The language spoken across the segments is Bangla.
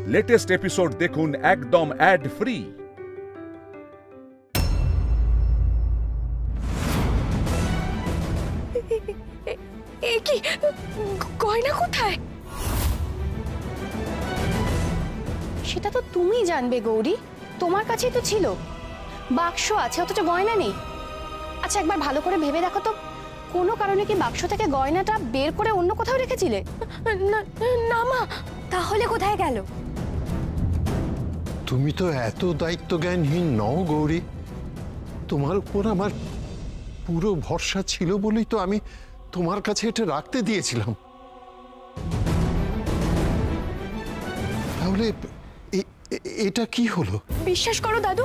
লেটেস্ট এপিসোড দেখুন একদম অ্যাড ফ্রি। এ কি গয়না কোথায়? সেটা তো তুমি জানবে গৌরী, তোমার কাছেই তো ছিল। বাক্স আছে অথচ গয়না নেই। আচ্ছা একবার ভালো করে ভেবে দেখো তো, কোনো কারণে কি বাক্স থেকে গয়নাটা বের করে অন্য কোথাও রেখেছিলে? না মা, তাহলে কোথায় গেল? তুমি তো এত দায়িত্বজ্ঞানহীন নও গৌরী। তোমার উপর আমার পুরো ভরসা ছিল বলেই তো আমি তোমার কাছে এটা রাখতে দিয়েছিলাম। তাহলে এটা কি হলো? বিশ্বাস করো দাদু,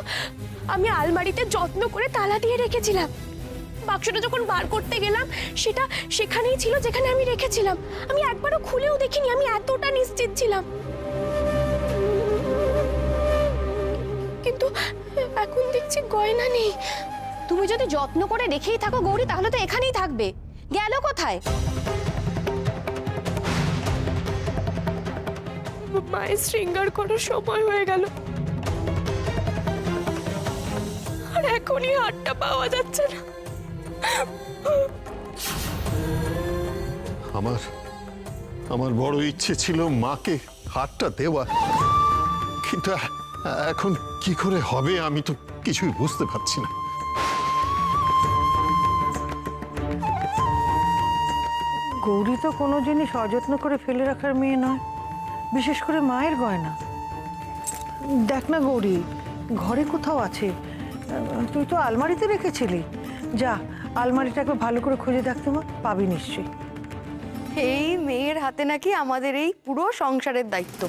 আমি আলমারিতে যত্ন করে তালা দিয়ে রেখেছিলাম। বাক্সটা যখন বার করতে গেলাম সেটা সেখানেই ছিল যেখানে আমি রেখেছিলাম। আমি একবারও খুলেও দেখিনি, আমি এতটা নিশ্চিত ছিলাম। কিন্তু এখন দেখছি গয়না নেই। তুমি যদি যত্ন করে রেখেই থাকো গৌরী, তাহলে তো এখানেই থাকবে। গেল কোথায়? মায়ের শৃঙ্গার করার সময় হয়ে গেল, আর এখনই হাতটা পাওয়া যাচ্ছে না। আমার বড় ইচ্ছে ছিল মাকে হাতটা দেওয়া, কিন্তু এখন কি করে হবে আমি তো কিছুই বুঝতে পারছি না। গৌরী তো কোনো জিনিস অযত্ন করে ফেলে রাখার মেয়ে নয়, বিশেষ করে মায়ের গয়না। দেখ না গৌরী, ঘরে কোথাও আছে। তুই তো আলমারিতে রেখেছিলি। যা আলমারিটাকে ভালো করে খুঁজে দেখতে মা, পাবি নিশ্চয়ই। এই মেয়ের হাতে নাকি আমাদের এই পুরো সংসারের দায়িত্ব।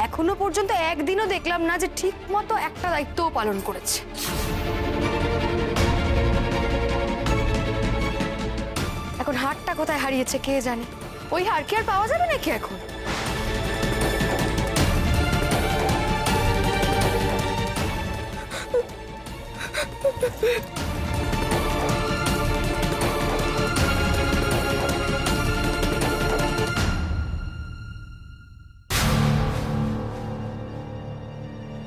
এখনো পর্যন্ত একদিনও দেখলাম না যে ঠিক মতো একটা দায়িত্বও পালন করেছে। এখন হারটা কোথায় হারিয়েছে কে জানে। ওই হার কি আর পাওয়া যাবে নাকি এখন?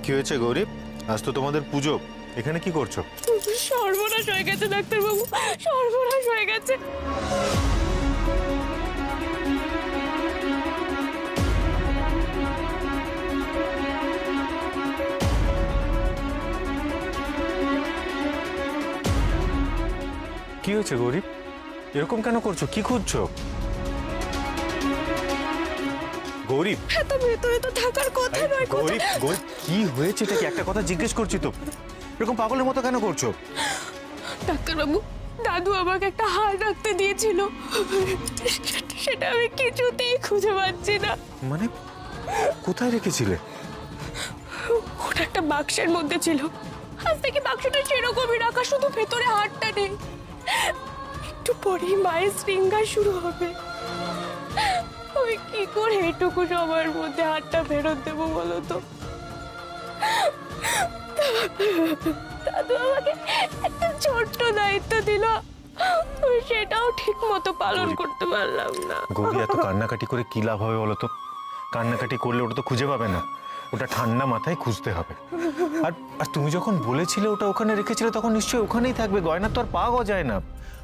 কি হয়েছে গৌরী? আজ তো তোমাদের পুজো, এখানে কি করছো? সর্বনাশ হয়ে গেছে ডাক্তারবাবু, সর্বনাশ হয়ে গেছে। কি হয়েছে গৌরী? এরকম কেন করছো? কি খুঁজছো গৌরী? এত ভেতরে তো থাকার কথা নয়। গৌরী গৌরী কি হয়েছে এটা কি? একটা কথা জিজ্ঞেস করছি তো, এরকম পাগলের মতো কেন করছো? ডাক্তারবাবু, দাদু আমাকে একটা হার রাখতে দিয়েছিল, সেটা আমি কিছুতেই খুঁজে পাচ্ছি না। মানে কোথায় রেখেছিলে? ওটা একটা বাক্সের মধ্যে ছিল। আজ থেকে বাক্সটা সেরকমই রাখা, শুধু ভেতরে হারটা নেই। একটু পরেই মায়ের শৃঙ্গার শুরু হবে। আমি কি করে এটুকু সময়ের মধ্যে হারটা ফেরত দেবো বলো তো? দাদু আমাকে একটা ছোট্ট দায়িত্ব দিল, সেটাও ঠিক মতো পালন করতে পারলাম না। গৌরী এত কান্নাকাটি করে কি লাভ হবে বলো তো? কান্নাকাটি করলে ওটা তো খুঁজে পাবে না, ওটা ঠান্ডা মাথায় খুঁজতে হবে। আর আর তুমি যখন বলেছিলে ওটা ওখানে রেখেছিলে, তখন নিশ্চয়ই ওখানেই থাকবে। গয়না তো আর পাওয়া যায় না।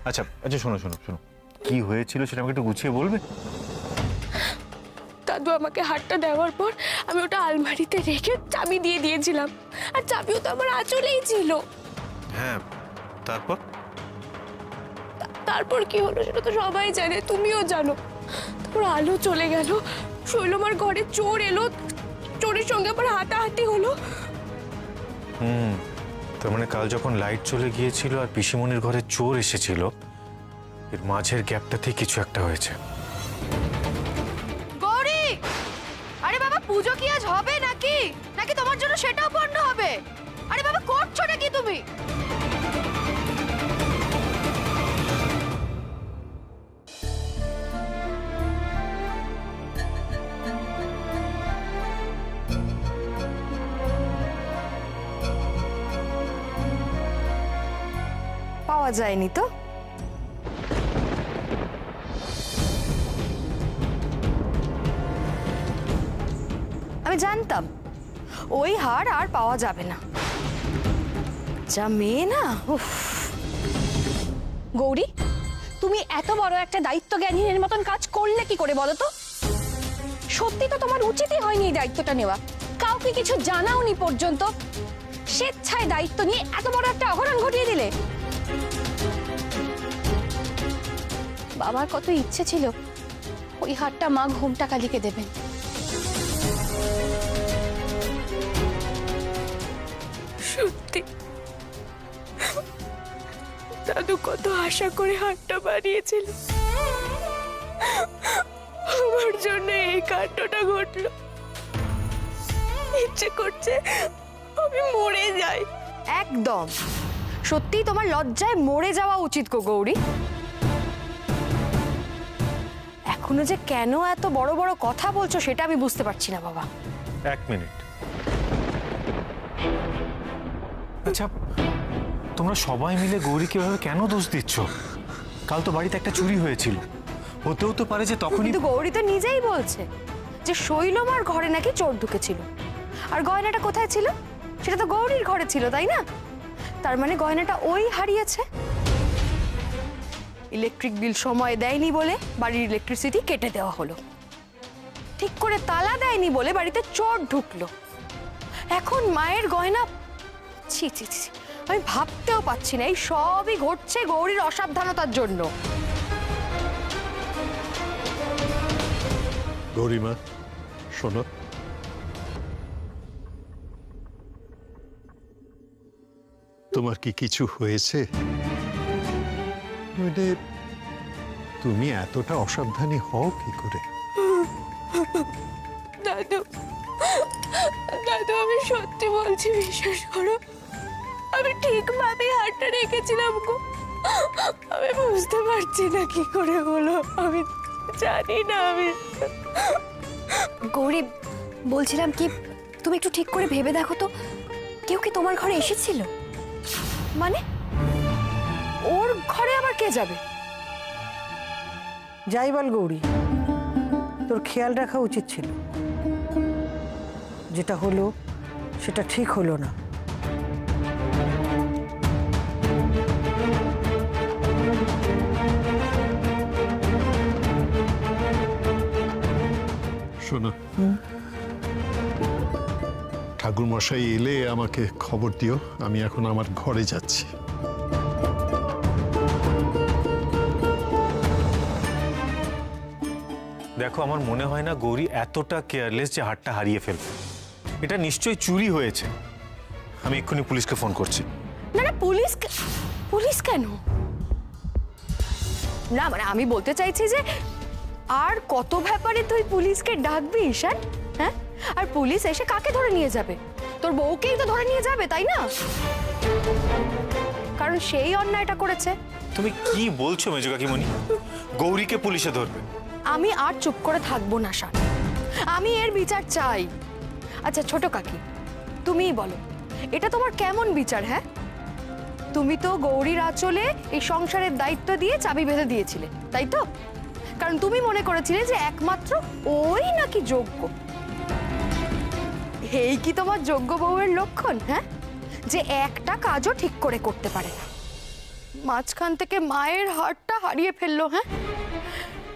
আচ্ছা আচ্ছা, শোনো শোনো শোনো, কি হয়েছিল সেটা আমাকে একটু গুছিয়ে বলবে? দাদু আমাকে হারটা দেওয়ার পর আমি ওটা আলমারিতে রেখে চাবি দিয়ে দিয়েছিলাম, আর চাবিও তো আমার আঁচলেই ছিল। হ্যাঁ, তারপর? তারপর কি হলো সেটা তো সবাই জানে, তুমিও জানো। তারপর আলো চলে গেল, শৈলমার ঘরে চোর এলো, চোরের সঙ্গে আবার হাতাহাতি হলো। তার মানে কাল যখন লাইট চলে গিয়েছিল আর পিসিমণির ঘরে চোর এসেছিল, এর মাঝের গ্যাপটাতেই কিছু একটা হয়েছে। গৌরী, আরে বাবা, পুজো কি আজ হবে নাকি? নাকি তোমার জন্য সেটাও পণ্য হবে? আরে বাবা, করছো নাকি তুমি? পাওয়া যায়নি তো? আমি জানতাম ওই হার আর পাওয়া যাবে না। যা মেয়ে না, উফ। গৌরী, তুমি এত বড় একটা দায়িত্ব জ্ঞানহীনের মতন কাজ করলে কি করে বলো তো? সত্যি তো তোমার উচিতই হয়নি এই দায়িত্বটা নেওয়া। কাউকে কিছু জানাওনি পর্যন্ত স্বেচ্ছায় দায়িত্ব নিয়ে এত বড় একটা অঘটন ঘটিয়ে দিলে। বাবার কত ইচ্ছে ছিল ওই হারটা মা ঘোমটা কালীকে দেবেন। সত্যি দাদু কত আশা করে হাতটা বানিয়েছিল, আমার জন্য এই কাণ্ডটা ঘটলো। ইচ্ছে করছে আমি মরে যাই। একদম, সত্যি তোমার লজ্জায় মরে যাওয়া উচিত গো গৌরী। এখনো যে কেন এত বড় বড় কথা বলছো সেটা আমি বুঝতে পারছি না বাবা। এক মিনিট। আচ্ছা, তোমরা সবাই মিলে গৌরীকে এভাবে কেন দোষ দিচ্ছ? কাল তো বাড়িতে একটা চুরি হয়েছিল, হতেও তো পারে যে তখনই। কিন্তু গৌরী তো নিজেই বলছে যে শৈলমার ঘরে নাকি চোর ঢুকেছিল, আর গয়নাটা কোথায় ছিল? সেটা তো গৌরীর ঘরে ছিল, তাই না? তার মানে গয়নাটা ওই হারিয়েছে। ইলেকট্রিক বিল সময় দেয়নি বলে বাড়ির ইলেকট্রিসিটি কেটে দেওয়া হলো, ঠিক করে তালা দেয়নি বলে বাড়িতে চোর ঢুকলো। এখন মায়ের গয়না, ছি ছি ছি, আমি ভাবতেও পাচ্ছি না। এই সবই ঘটছে গৌরীর অসাবধানতার জন্য। গৌরীমা, শোনো, তোমার কি কিছু হয়েছে? মানে তুমি এতটা অসাবধানী হও কি করে? দাদু, দাদু আমি সত্যি বলছি, বিশ্বাস করো, আমি ঠিকভাবে হাতটা রেখেছিলাম গো। আমি বুঝতে পারছি না কি করে হলো, আমি জানি না। আমি গৌরী, বলছিলাম কি, তুমি একটু ঠিক করে ভেবে দেখো তো, কেউ কি তোমার ঘরে এসেছিল? মানে ওর ঘরে আবার কে যাবে? যাই বল গৌরী, তোর খেয়াল রাখা উচিত ছিল। যেটা হলো সেটা ঠিক হলো না। শোনো, ঠাকুর মশাই এলে আমাকে খবর দিও, আমি এখন আমার ঘরে যাচ্ছি। দেখো, আমার মনে হয় না গৌরী এতটা কেয়ারলেস যে হাতটা হারিয়ে ফেলবে। এটা নিশ্চয়ই চুরি হয়েছে। আমি এক্ষুনি পুলিশকে ফোন করছি। না না, পুলিশ পুলিশ কেন? না মানে আমি বলতে চাইছি যে আর কত ব্যাপারে তুই পুলিশকে ডাকবি ঈশান? হ্যাঁ, আর পুলিশ এসে কাকে ধরে নিয়ে যাবে? তোর বউকেই তো ধরে নিয়ে যাবে, তাই না? কারণ সেই অন্যায়টা করেছে। তুমি কি বলছো মেজো কাকিমণি? গৌরীকে পুলিশে ধরবে? আমি আর চুপ করে থাকবো না শান, আমি এর বিচার চাই। আচ্ছা ছোট কাকি, তুমিই বলো, এটা তোমার কেমন বিচার? হ্যাঁ, তুমি তো গৌরীর আঁচলে এই সংসারের দায়িত্ব দিয়ে চাবি বেঁধে দিয়েছিলে, তাই তো? কারণ তুমি মনে করেছিলে যে একমাত্র ওই নাকি যোগ্য। এই কি তোমার যোগ্য বউয়ের লক্ষণ? হ্যাঁ, যে একটা কাজও ঠিক করে করতে পারে না, মাঝখান থেকে মায়ের হারটা হারিয়ে ফেললো। হ্যাঁ,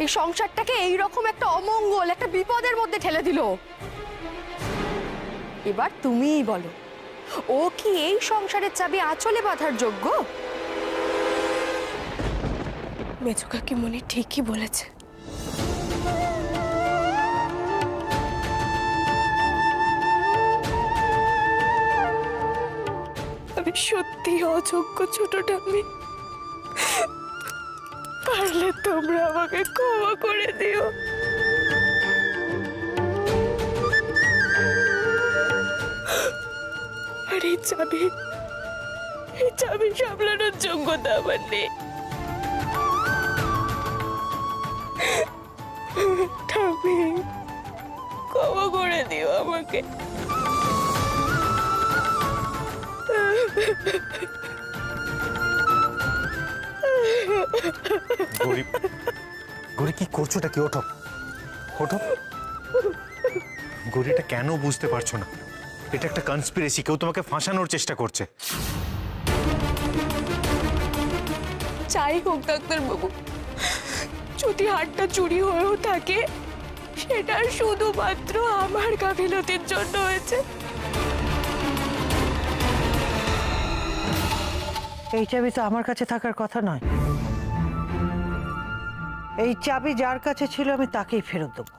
এই সংসারটাকে এইরকম একটা অমঙ্গল, একটা বিপদের মধ্যে ঠেলে দিল। এবার তুমিই বলো, ও কি এই সংসারের চাবি আঁচলে বাঁধার যোগ্য? মেজো কাকিমণি ঠিকই বলেছে। আমি সত্যি অযোগ্য ছোটটা মেয়ে। পারলে তোমরা আমাকে ক্ষমা করে দিও। আর এই চাবি সামলানোর যোগ্যতা আমার নেই। ঠাকুর, ক্ষমা করে দিও আমাকে। গৌরী, গৌরী কি করছোটা কি? ওঠো ওঠো গৌরীটা কেন বুঝতে পারছো না? এটা একটা কনস্পিরেসি, কেউ তোমাকে ফাঁসানোর চেষ্টা করছে। যাই হোক ডাক্তারবাবু, যদি হারটা চুরি হয়েও থাকে সেটা শুধুমাত্র আমার গাফিলতির জন্য হয়েছে। এই চাবি তো আমার কাছে থাকার কথা নয়। এই চাবি যার কাছে ছিল আমি তাকেই ফেরত দেবো।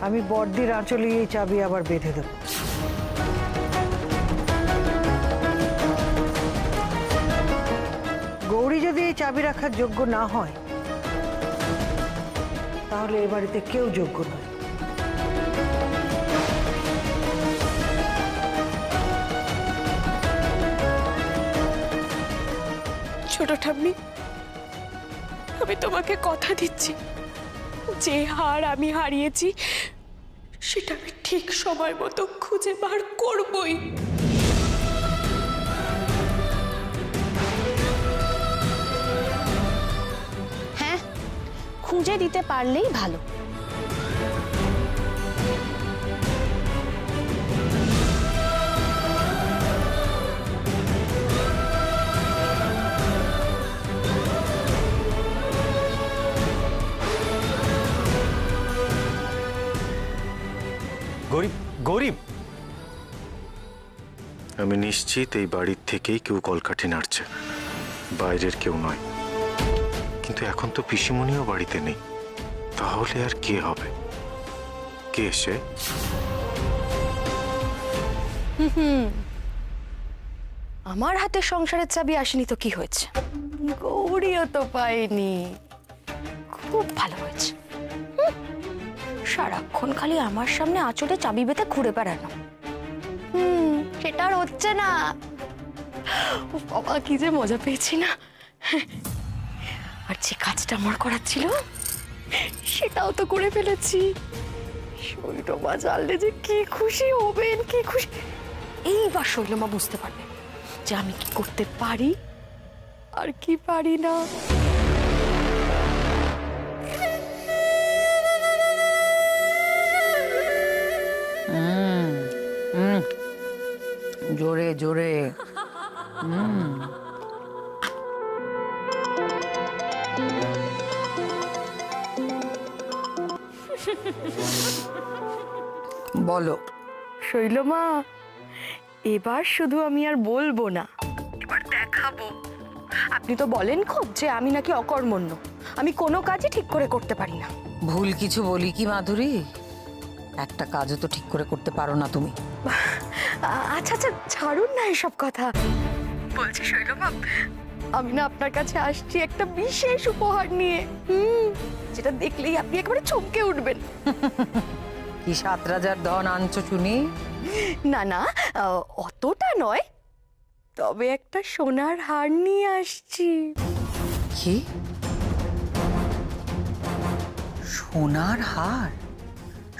আমি বড়দির আঁচলে এই চাবি আবার বেঁধে দেবো। গৌরী যদি এই চাবি রাখার যোগ্য না হয় তাহলে এ বাড়িতে কেউ যোগ্য নয়। ছোট ঠাম্মি, আমি তোমাকে কথা দিচ্ছি, যে হার আমি হারিয়েছি সেটা আমি ঠিক সময় মতো খুঁজে বার করবই। হ্যাঁ, খুঁজে দিতে পারলেই ভালো। গৌরী, গৌরী, আমি নিশ্চিত এই বাড়ির থেকেই কেউ কলকাঠি নাড়ছে, বাইরের কেউ নয়। কিন্তু এখন তো পিসিমণিও বাড়িতে নেই, তাহলে আর কে হবে? কে সে? আমার হাতে সংসারের চাবি আসেনি তো কি হয়েছে? গৌরীও তো পাইনি, খুব ভালো হয়েছে। সারাক্ষণ খালি আমার সামনে আঁচলে চাবি বেঁধে ঘুরে বেড়ানো, সেটা আর হচ্ছে না। ও বাবা, কি যে মজা পেয়েছি না। আর যে কাজটা আমার করার ছিল সেটাও তো করে ফেলেছি। শৈলমা জানলে যে কি খুশি হবেন, কি খুশি। এইবার শৈলমা বুঝতে পারবে যে আমি কি করতে পারি আর কি পারি না। জোরে জোরে। বলো শৈলমা, এবার শুধু আমি আর বলবো না, এবার দেখাবো। আপনি তো বলেন খুব যে আমি নাকি অকর্মণ্য, আমি কোনো কাজই ঠিক করে করতে পারি না। ভুল কিছু বলি কি মাধুরী? একটা কাজও তো ঠিক করে করতে পারো না তুমি। আচ্ছা আচ্ছা, ছাড়ুন না এসব কথা। বলছি শৈলমা, আমি না আপনার কাছে আসছি একটা বিশেষ উপহার নিয়ে, যেটা দেখলেই আপনি একেবারে চমকে উঠবেন। কি 7 রাজার ধন আনছো শুনি? না না, অতটা নয়, তবে একটা সোনার হার নিয়ে আসছি। কি? সোনার হার?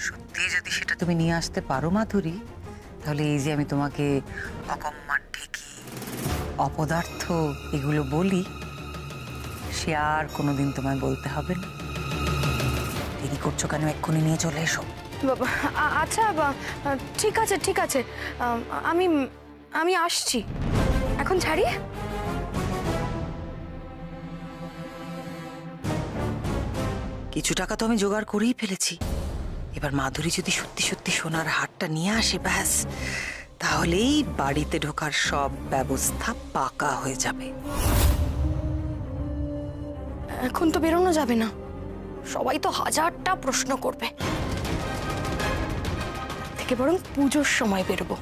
সত্যি যদি সেটা তুমি নিয়ে আসতে পারো মাধুরী, তাহলে এই যে আমি তোমাকে অকম্মার ঠেকি, অপদার্থ এগুলো বলি, সে আর কোনোদিন তোমায় বলতে হবে না। দেরি করছো কেন? এক্ষুনি নিয়ে চলে এসো। বাবা, আচ্ছা ঠিক আছে ঠিক আছে, আমি আমি আসছি। এখন ছাড়ি। কিছু টাকা তো আমি জোগাড় করেই ফেলেছি। এবার মাধুরী যদি সত্যি সত্যি সোনার হারটা নিয়ে আসে, ব্যাস, তাহলেই বাড়িতে ঢোকার সব ব্যবস্থা পাকা হয়ে যাবে। এখন তো বেরোনো যাবে না, সবাই তো হাজারটা প্রশ্ন করবে। থেকে বরং পুজোর সময় বেরোবো,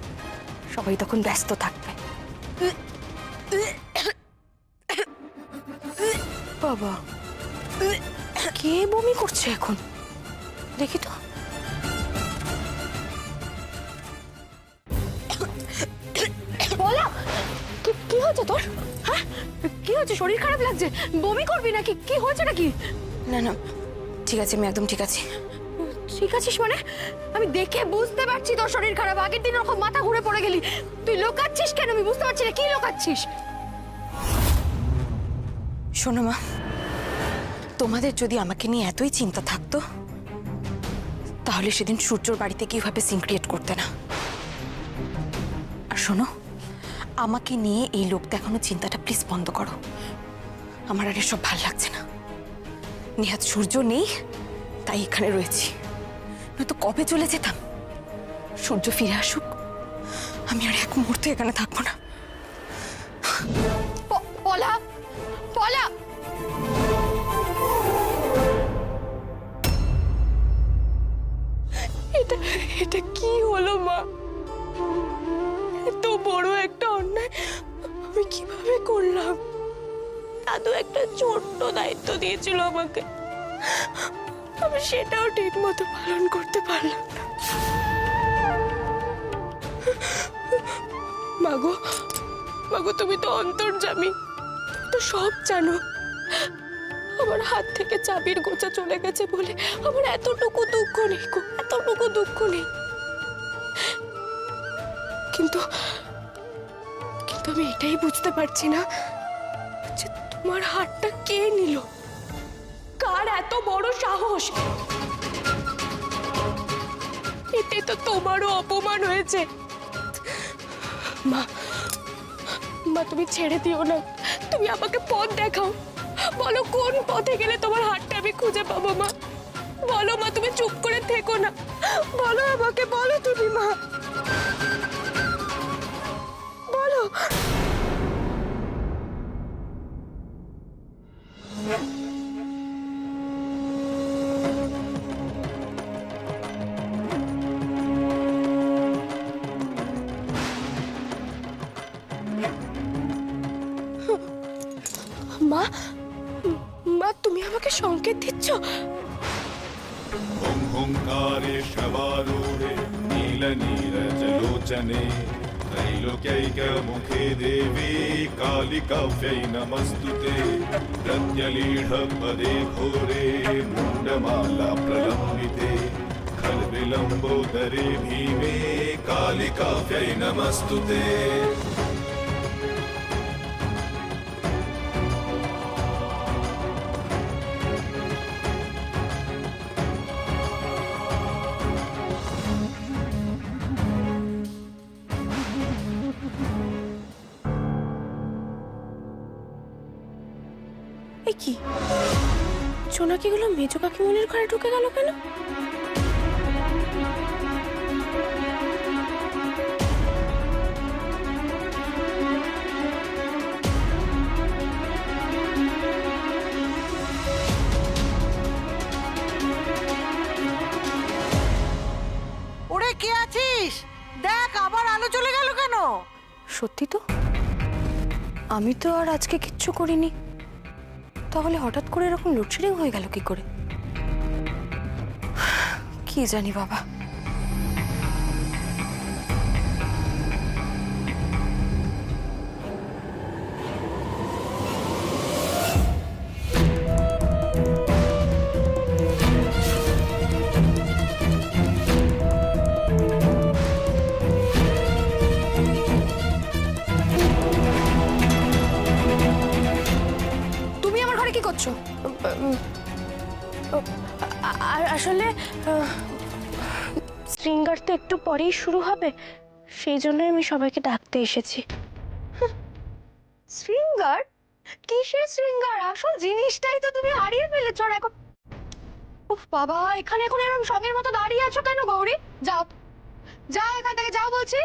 সবাই তখন ব্যস্ত থাকবে। বাবা, কে বমি করছে এখন? দেখি তো। বলা, কি হয়েছে তোর? হ্যাঁ, কি হয়েছে? শরীর খারাপ লাগছে? বমি করবি নাকি? কি হয়েছে নাকি? না না, ঠিক আছে, আমি একদম ঠিক আছি। ঠিক আছিস মানে? আমি দেখে বুঝতে পারছি তোর শরীর খারাপ। আগের দিন ওরকম মাথা ঘুরে পড়ে গেলি, তুই লোকাচ্ছিস কেন? আমি বুঝতে পারছি না, কি লোকাচ্ছিস? শোনো মা, তোমাদের যদি আমাকে নিয়ে এতই চিন্তা থাকতো তাহলে সেদিন সূর্যর বাড়িতে কিভাবে সিন ক্রিয়েট করতে না। আর শোনো, আমাকে নিয়ে এই লোক দেখানো চিন্তাটা প্লিজ বন্ধ করো। আমার আর এসব ভাল লাগছে না। নিহাত সূর্য নেই তাই এখানে রয়েছি, নয়তো কবে চলে যেতাম। সূর্য ফিরে আসুক, আমি আর এক মুহূর্তে এখানে থাকবো না। পলা, পলা, এটা এটা কি হলো মা? এত বড় একটা অন্যায় আমি কিভাবে করলাম? দাদু একটা ছোট্ট দায়িত্ব দিয়েছিল আমাকে, আমি সেটাও ঠিক মতো পালন করতে পারলাম না। মাগো, মাগো তুমি তো অন্তর্যামী, তো সব জানো। আমার হাত থেকে চাবির গোছা চলে গেছে বলে আমার এতটুকু দুঃখ নেই গো, এতটুকু দুঃখ নেই। কিন্তু কিন্তু আমি এটাই বুঝতে পারছি না যে তোমার হাতটা কে নিল, কার এত বড় সাহস। এতে তো তোমারও অপমান হয়েছে। মা, মা তুমি ছেড়ে দিও না, তুমি আমাকে পথ দেখাও। বলো কোন পথে গেলে তোমার হাতটা আমি খুঁজে পাবো। মা বলো, মা তুমি চুপ করে থেকো না, বলো আমাকে, বলো তুমি মা, বলো। মা, মা তুমি আমাকে সংকেত দিচ্ছ? हुंकारे शवारूढे नीलनीरजलोचने त्रैलोक्यैकमुखे देवी कालिकाव्यै नमस्तुते प्रत्यलीढपदे घोरे मुण्डमाला प्रलम्बिते खल्विलम्बोदरे भीमे कालिकाव्यै नमस्तुते। কি জোনাকিগুলো মেজো কাকিমনির ঘরে ঢুকে গেল কেন? ওরে কে আছিস? দেখ আবার আলো চলে গেল কেন? সত্যি তো, আমি তো আর আজকে কিচ্ছু করিনি, তাহলে হঠাৎ করে এরকম লোডশেডিং হয়ে গেল কি করে? কি জানি বাবা। করছো? আসলে শৃঙ্গার তো একটু পরেই শুরু হবে, সেই জন্যই আমি সবাইকে ডাকতে এসেছি। শৃঙ্গার? কিসের শৃঙ্গার? আসল জিনিসটাই তো তুমি হারিয়ে ফেলেছো। আর এখন উফ বাবা, এখানে এখন এরকম সঙ্গের মতো দাঁড়িয়ে আছো কেন গৌরী? যাও যাও, এখান থেকে যাও বলছি।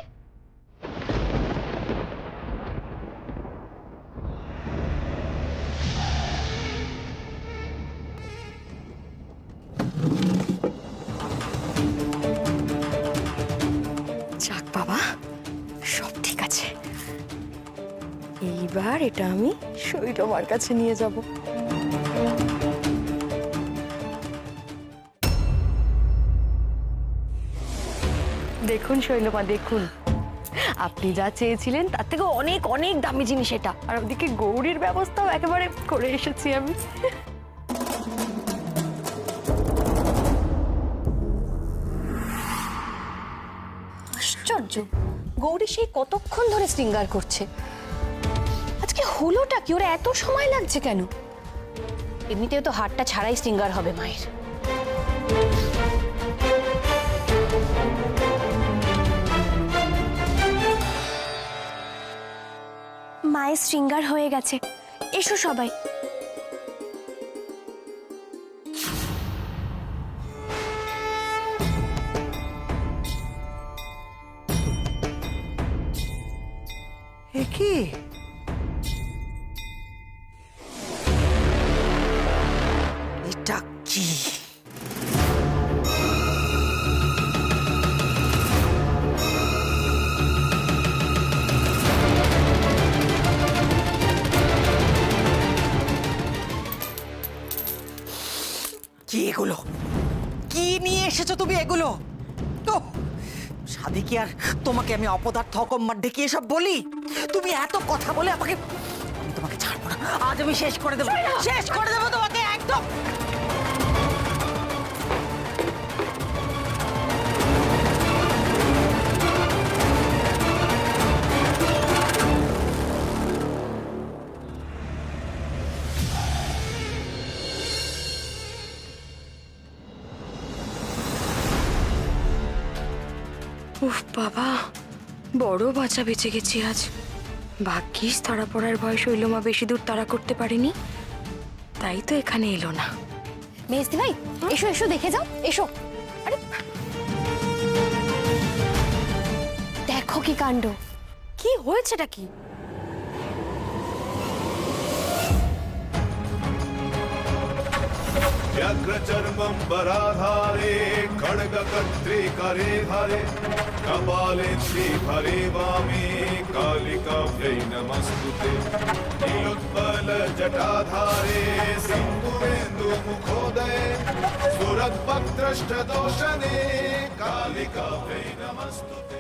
যাক বাবা, সব ঠিক আছে। এইবার এটা আমি শৈলমার কাছে নিয়ে যাব। দেখুন শৈলমা, দেখুন, আপনি যা চেয়েছিলেন তার থেকে অনেক অনেক দামি জিনিস এটা। আর ওদিকে গৌরীর ব্যবস্থাও একেবারে করে এসেছি আমি। আশ্চর্য, গৌরী সেই কতক্ষণ ধরে শৃঙ্গার করছে, আজকে হলোটা কি? ওরা এত সময় লাগছে কেন? এমনিতেও তো হারটা ছাড়াই শৃঙ্গার হবে মায়ের। মায়ের শৃঙ্গার হয়ে গেছে, এসো সবাই। এ কি? এটা কি? কি এগুলো? কি নিয়ে এসেছো তুমি এগুলো? তো সাধে কি আর তোমাকে আমি অপদার্থ অকম্মার ডেকে এসব বলি? তুমি এত কথা বলে আমাকে, আমি তোমাকে ছাড়বো না। আজ আমি শেষ করে দেবো, শেষ করে দেবো তোমাকে একদম। উফ বাবা, বড় বাঁচা বেঁচে গেছি আজ। ভাগ্যিস তাড়া পড়ার ভয় শৈলমা বেশি দূর তাড়া করতে পারেনি, তাই তো এখানে এলো না। মেজদি ভাই, এসো এসো, দেখে যাও, এসো। আরে দেখো কি কাণ্ড! কি হয়েছেটা কি? व्याघ्रचर्मं वराधारे खड्गकर्त्रे करे धारे कपाले श्रीफले वामे कालिकाभ्यै नमस्तुते नीलोत्पलजटाधारे सिन्दूरेन्दुमुखोदये सुरद्भक्त्रष्टदोषणे कालिकाभ्यै नमस्तुते।